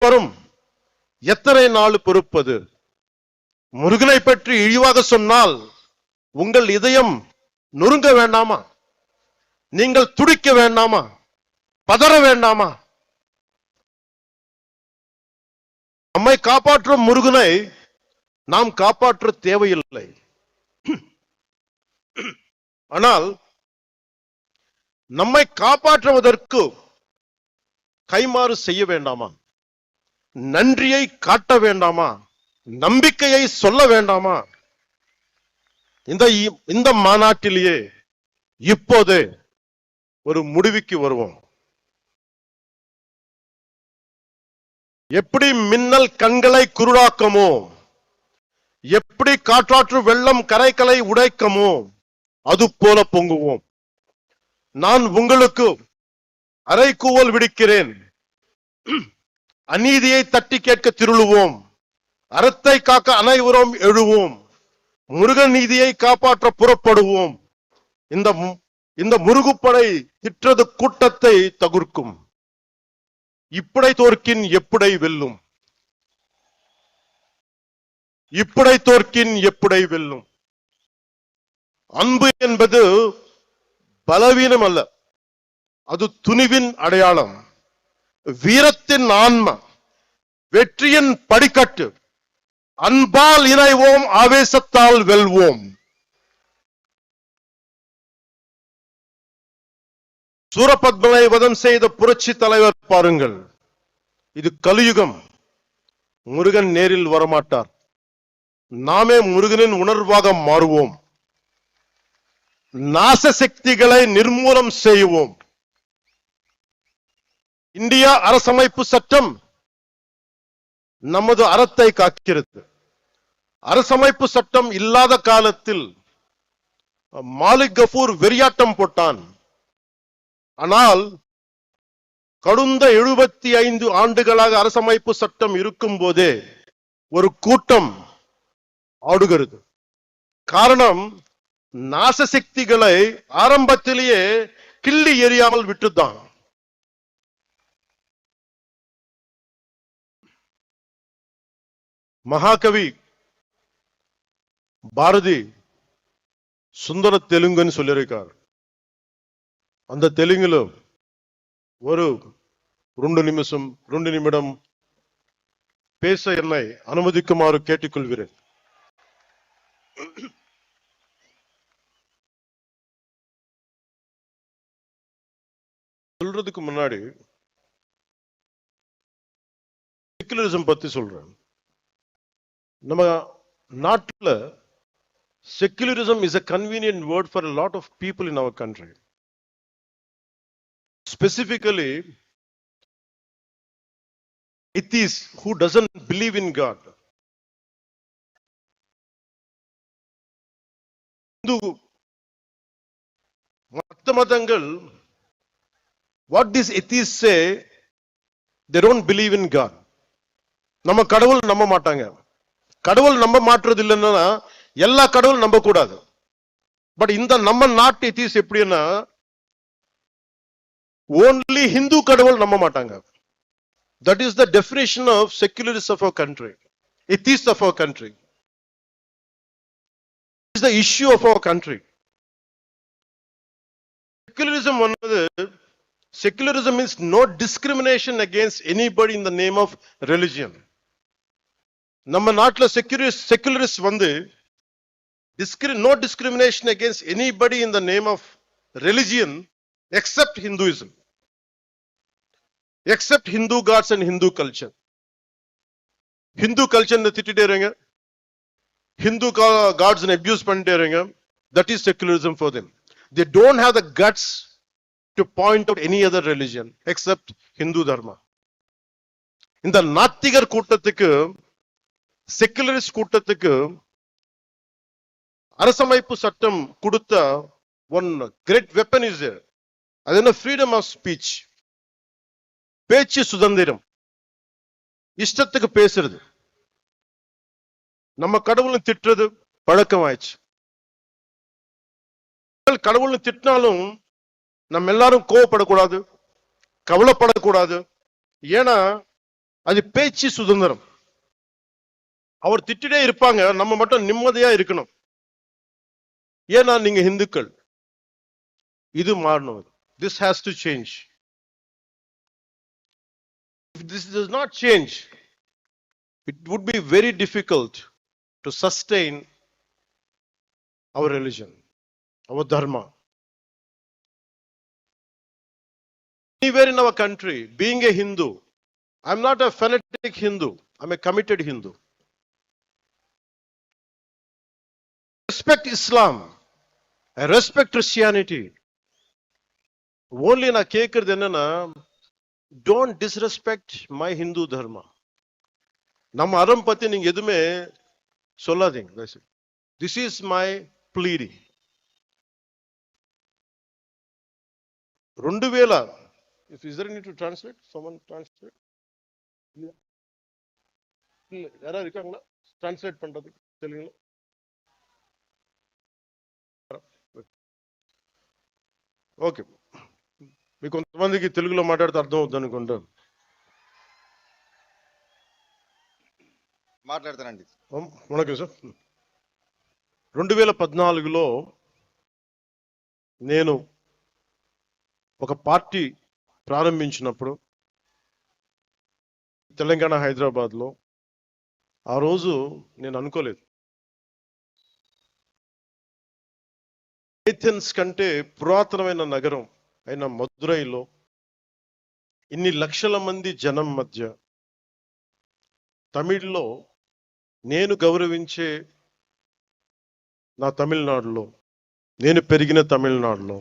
வரும், எத்தனை நாள் பொறுப்பது? முருகனை பற்றி இழிவாக சொன்னால் உங்கள் இதயம் நொறுங்க வேண்டாமா? நீங்கள் துடிக்க வேண்டாமா? பதற வேண்டாமா? நம்மை காப்பாற்றும் முருகனை நாம் காப்பாற்ற தேவையில்லை. ஆனால் நம்மை காப்பாற்றுவதற்கு கைமாறு செய்ய வேண்டாமா? நன்றியை காட்ட வேண்டாமா? நம்பிக்கையை சொல்ல வேண்டாமா? இந்த மாநாட்டிலேயே இப்போது ஒரு முடிவுக்கு வருவோம். எப்படி மின்னல் கண்களை குருடாக்கமோ, எப்படி காற்றாற்று வெள்ளம் கரைகளை உடைக்கமோ, அது போல பொங்குவோம். நான் உங்களுக்கு அரைக்கூவல் விடுக்கிறேன். அநீதியை தட்டி கேட்க திருளுவோம். அறத்தை காக்க அனைவரும் எழுவோம். முருகன் நீதியை காப்பாற்ற புறப்படுவோம். இந்த முருகுப்படை திற்றது கூட்டத்தை தகுர்க்கும். இப்படை தோற்கின் எப்படை வெல்லும். இப்படை தோற்கின் எப்படை வெல்லும். அன்பு என்பது பலவீனம் அல்ல, அது துணிவின் அடையாளம், வீரத்தின் ஆன்மா, வெற்றியின் படிக்கட்டு. அன்பால் இணைவோம், ஆவேசத்தால் வெல்வோம். சூரபத்மனை வதம் செய்த புரட்சி தலைவர் பாருங்கள். இது கலியுகம். முருகன் நேரில் வரமாட்டார். நாமே முருகனின் உணர்வாக மாறுவோம். நாச சக்திகளை நிர்மூலம் செய்வோம். இந்தியா அரசமைப்பு சட்டம் நமது அறத்தை காக்கிறது. அரசமைப்பு சட்டம் இல்லாத காலத்தில் மாலிக் கஃபூர் வெறியாட்டம் போட்டான். ஆனால் கடந்த 75 ஆண்டுகளாக அரசமைப்பு சட்டம் இருக்கும் போதே ஒரு கூட்டம் ஆடுகிறது. காரணம், நாசசக்திகளை ஆரம்பத்திலேயே கிள்ளி எறியாமல் விட்டுதான். மகாகவி பாரதி சுந்தர தெலுங்குன்னு சொல்லியிருக்கார். அந்த தெலுங்குல ஒரு 2 நிமிடம் பேச என்னை அனுமதிக்குமாறு கேட்டுக்கொள்கிறேன். சொல்றதுக்கு முன்னாடி செக்குலரிசம் பத்தி சொல்றேன். நம்ம நாட்டில் secularism is a convenient word for a lot of people in our country. Specifically, atheists who doesn't believe in God. மத்த மதங்கள், what these atheists say, they don't believe in God. நம்ம கடவுள் நம்ப மாட்டாங்க. கடவுள் நம்ப மாற்றுறது இல்லைன்னா எல்லா கடவுள் நம்ப கூடாது. பட் இந்த நம்ம நாட்டு எத்திஸ் எப்படின்னா, only Hindu கடவுள் நம்ப மாட்டாங்க. That is the definition of secularists of our country, atheists of our country. It is the issue of our country. Secularism means no discrimination against anybody in the name of religion. நம்ம நாட்டுல secularist வந்து no discrimination against anybody in the name of religion except Hinduism, except Hindu gods and Hindu culture. Hindu culture ne திட்டிட்டே இருங்க, Hindu gods ne abuse பண்ணிட்டே இருங்க. That is secularism for them. They don't have the guts to point out any other religion except Hindu dharma. இந்த நாத்திகர் கூட்டத்துக்கு, secularist கூட்டத்துக்கு அரசமைப்பு சட்டம் கொடுத்த one great weapon is there. அது என்ன? freedom of speech, பேச்சு சுதந்திரம், இஷ்டத்துக்கு பேசுறது. நம்ம கடவுளை திட்டுறது பழக்கம் ஆயிடுச்சு. கடவுளை திட்டினாலும் நம்ம எல்லாரும் கோவப்படக்கூடாது, கவலைப்படக்கூடாது. ஏன்னா அது பேச்சு சுதந்திரம். அவர் திட்டிட்டே இருப்பாங்க, நம்ம மட்டும் நிம்மதியா இருக்கணும். ஏன்னா நீங்க இந்துக்கள். இது மாறணும். This has to change. If this does not change, it would be very difficult to sustain our religion, our dharma. Anywhere in our country, being a Hindu, I'm not a fanatic Hindu, I'm a committed Hindu. I respect Islam, I respect Christianity. Only na கேக்குறது என்னன்னா, don't disrespect my Hindu dharma. நம்ம அறம் பத்தி நீங்க எதுவுமே சொல்லாதீங்க. This is my pleading. 2000, if is there need to translate, someone translate. இல்ல யாரா இருக்காங்களா டிரான்ஸ்லேட் பண்றது தெலுங்குல? ఓకే, మీకు కొంతమందికి తెలుగులో మాట్లాడితే అర్థం అవుతుంది అనుకుంటా. మాట్లాడతానండి. వణకం సార్. 2014లో నేను ఒక పార్టీ ప్రారంభించినప్పుడు తెలంగాణ హైదరాబాద్లో, ఆ రోజు నేను అనుకోలేదు ఏథెన్స్ కంటే పురాతనమైన నగరం అయిన మదురైలో ఇన్ని లక్షల మంది జనం మధ్య తమిళ్లో నేను గౌరవించే నా తమిళనాడులో, నేను పెరిగిన తమిళనాడులో